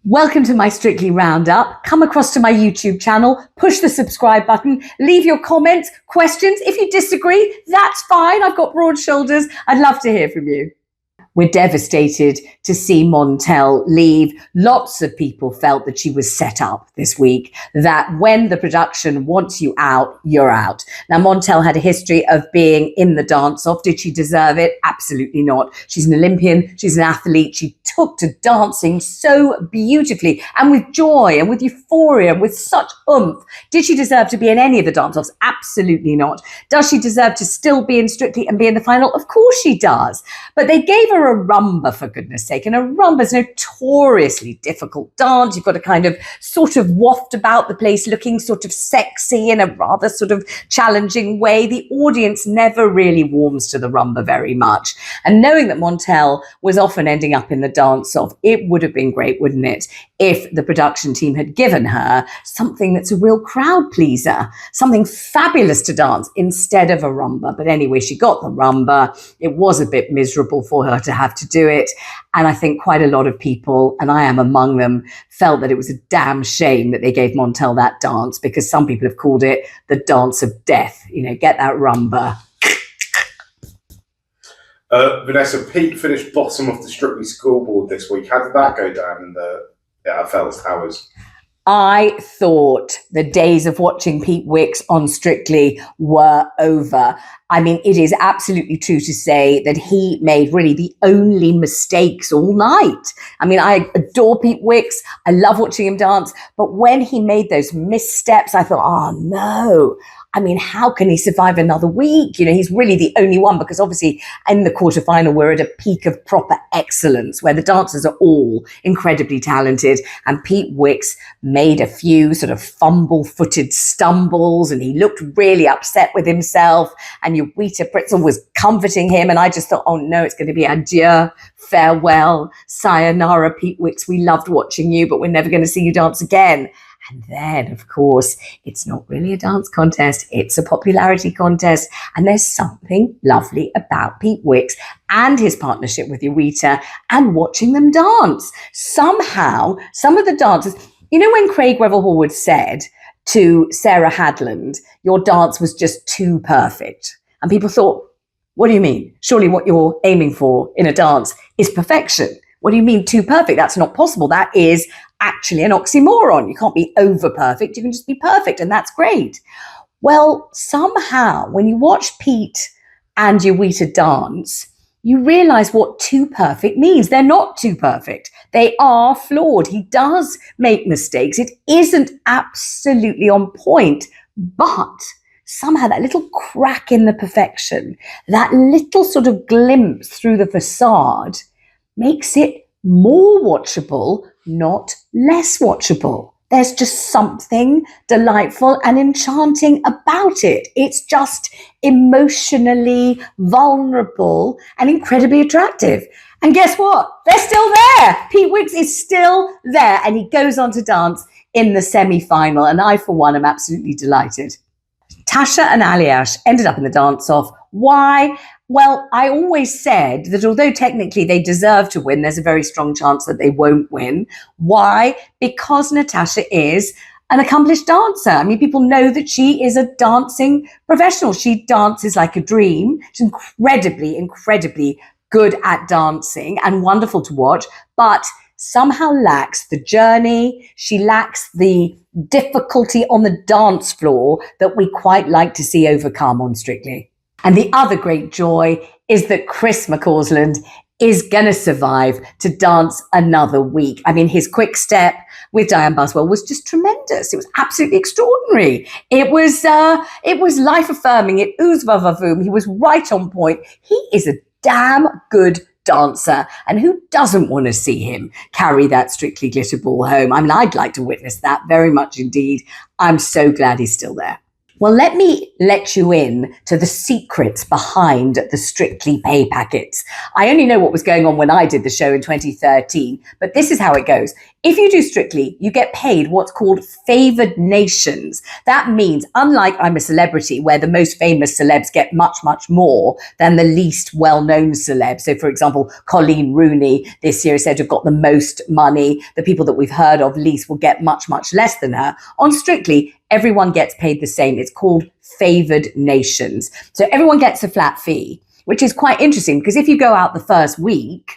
Welcome to my Strictly Roundup. Come across to my YouTube channel, push the subscribe button, leave your comments, questions. If you disagree, that's fine. I've got broad shoulders. I'd love to hear from you. We're devastated to see Montel leave. Lots of people felt that she was set up this week, that when the production wants you out, you're out. Now, Montel had a history of being in the dance-off. Did she deserve it? Absolutely not. She's an Olympian. She's an athlete. She took to dancing so beautifully and with joy and with euphoria and with such oomph. Did she deserve to be in any of the dance-offs? Absolutely not. Does she deserve to still be in Strictly and be in the final? Of course she does. But they gave her a rumba, for goodness sake, and a rumba is a notoriously difficult dance. You've got to kind of sort of waft about the place looking sort of sexy in a rather sort of challenging way. The audience never really warms to the rumba very much. And knowing that Montell was often ending up in the dance-off, it would have been great, wouldn't it, if the production team had given her something that's a real crowd pleaser, something fabulous to dance instead of a rumba. But anyway, she got the rumba. It was a bit miserable for her to have to do it. And I think quite a lot of people, and I am among them, felt that it was a damn shame that they gave Montell that dance, because some people have called it the dance of death. You know, get that rumba. Vanessa, Pete finished bottom of the Strictly scoreboard this week. How did that go down in the Feltz Towers? I thought the days of watching Pete Wicks on Strictly were over. I mean, it is absolutely true to say that he made really the only mistakes all night. I mean, I adore Pete Wicks. I love watching him dance. But when he made those missteps, I thought, oh no. I mean, how can he survive another week? You know, he's really the only one, because obviously in the quarterfinal, we're at a peak of proper excellence where the dancers are all incredibly talented. And Pete Wicks made a few sort of fumble-footed stumbles and he looked really upset with himself. And Uwita Pritzel was comforting him. And I just thought, oh no, it's going to be adieu, farewell, sayonara, Pete Wicks. We loved watching you, but we're never going to see you dance again. And then, of course, it's not really a dance contest. It's a popularity contest. And there's something lovely about Pete Wicks and his partnership with Uwita and watching them dance. Somehow, some of the dancers, you know, when Craig Revel-Horwood said to Sarah Hadland, your dance was just too perfect. And people thought, what do you mean? Surely what you're aiming for in a dance is perfection. What do you mean too perfect? That's not possible. That is actually an oxymoron. You can't be over perfect. You can just be perfect. And that's great. Well, somehow when you watch Pete and Uwita dance, you realize what too perfect means. They're not too perfect. They are flawed. He does make mistakes. It isn't absolutely on point, but somehow that little crack in the perfection, that little sort of glimpse through the facade makes it more watchable, not less watchable. There's just something delightful and enchanting about it. It's just emotionally vulnerable and incredibly attractive. And guess what? They're still there. Pete Wicks is still there, and he goes on to dance in the semi-final. And I, for one, am absolutely delighted. Tasha and Aliash ended up in the dance-off. Why? Well, I always said that although technically they deserve to win, there's a very strong chance that they won't win. Why? Because Natasha is an accomplished dancer. I mean, people know that she is a dancing professional. She dances like a dream. She's incredibly, incredibly good at dancing and wonderful to watch, but somehow lacks the journey. She lacks the difficulty on the dance floor that we quite like to see overcome on Strictly. And the other great joy is that Chris McCausland is going to survive to dance another week. I mean, his quick step with Diane Buswell was just tremendous. It was absolutely extraordinary. It was life affirming. It oozed vavavoom. He was right on point. He is a damn good dancer. And who doesn't want to see him carry that Strictly glitter ball home? I mean, I'd like to witness that very much indeed. I'm so glad he's still there. Well, let me let you in to the secrets behind the Strictly pay packets. I only know what was going on when I did the show in 2013, but this is how it goes. If you do Strictly, you get paid what's called favored nations. That means, unlike I'm a Celebrity, where the most famous celebs get much, much more than the least well-known celebs. So, for example, Colleen Rooney this year is said to have got the most money. The people that we've heard of least will get much, much less than her. On Strictly, everyone gets paid the same. It's called favored nations. So everyone gets a flat fee, which is quite interesting because if you go out the first week,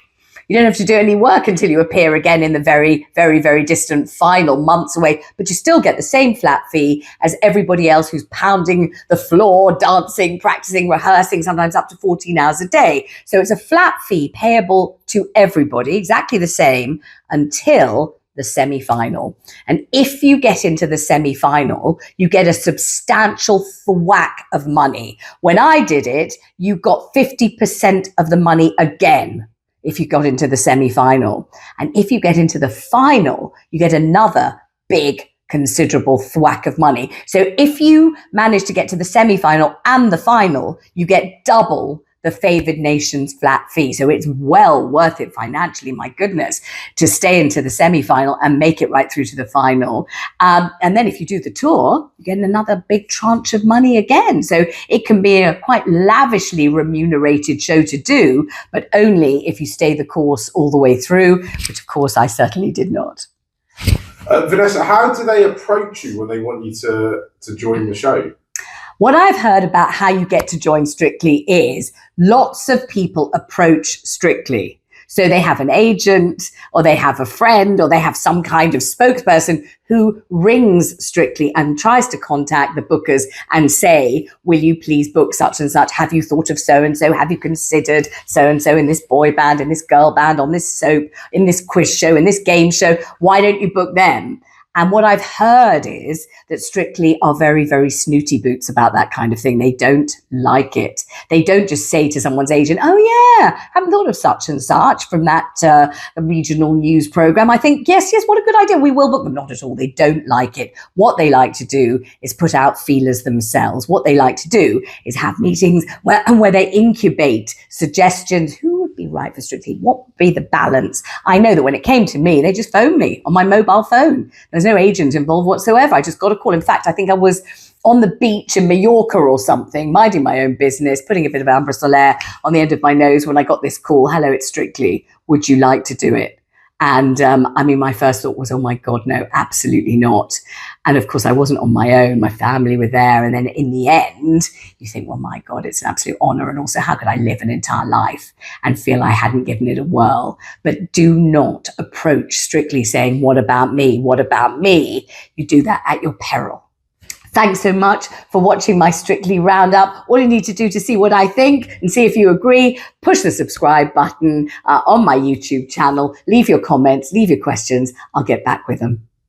you don't have to do any work until you appear again in the very, very, very distant final, months away, but you still get the same flat fee as everybody else who's pounding the floor, dancing, practicing, rehearsing, sometimes up to 14 hours a day. So it's a flat fee payable to everybody, exactly the same until the semi-final. And if you get into the semi-final, you get a substantial thwack of money. When I did it, you got 50% of the money again if you got into the semi-final. And if you get into the final, you get another big, considerable thwack of money. So if you manage to get to the semi-final and the final, you get double the favored nation's flat fee. So it's well worth it financially, my goodness, to stay into the semi-final and make it right through to the final. And then if you do the tour, you get another big tranche of money again. So it can be a quite lavishly remunerated show to do, but only if you stay the course all the way through, which of course I certainly did not. Vanessa, how do they approach you when they want you to join the show? What I've heard about how you get to join Strictly is lots of people approach Strictly. So they have an agent or they have a friend or they have some kind of spokesperson who rings Strictly and tries to contact the bookers and say, will you please book such and such? Have you thought of so-and-so? Have you considered so-and-so in this boy band, in this girl band, on this soap, in this quiz show, in this game show? Why don't you book them? And what I've heard is that Strictly are very, very snooty boots about that kind of thing. They don't like it. They don't just say to someone's agent, oh yeah, haven't thought of such and such from that regional news program. I think, yes, what a good idea. We will book them. Not at all. They don't like it. What they like to do is put out feelers themselves. What they like to do is have meetings where they incubate suggestions. Who would be right for Strictly? What would be the balance? I know that when it came to me, they just phoned me on my mobile phone. There's no agent involved whatsoever. I just got a call. In fact, I think I was on the beach in Mallorca or something, minding my own business, putting a bit of Ambre Solaire on the end of my nose when I got this call. Hello, it's Strictly. Would you like to do it? And my first thought was, oh my God, no, absolutely not. And of course, I wasn't on my own. My family were there. And then in the end, you think, well, my God, it's an absolute honor. And also, how could I live an entire life and feel I hadn't given it a whirl? But do not approach Strictly saying, what about me? What about me? You do that at your peril. Thanks so much for watching my Strictly Roundup. All you need to do to see what I think and see if you agree, push the subscribe button on my YouTube channel. Leave your comments, leave your questions. I'll get back with them.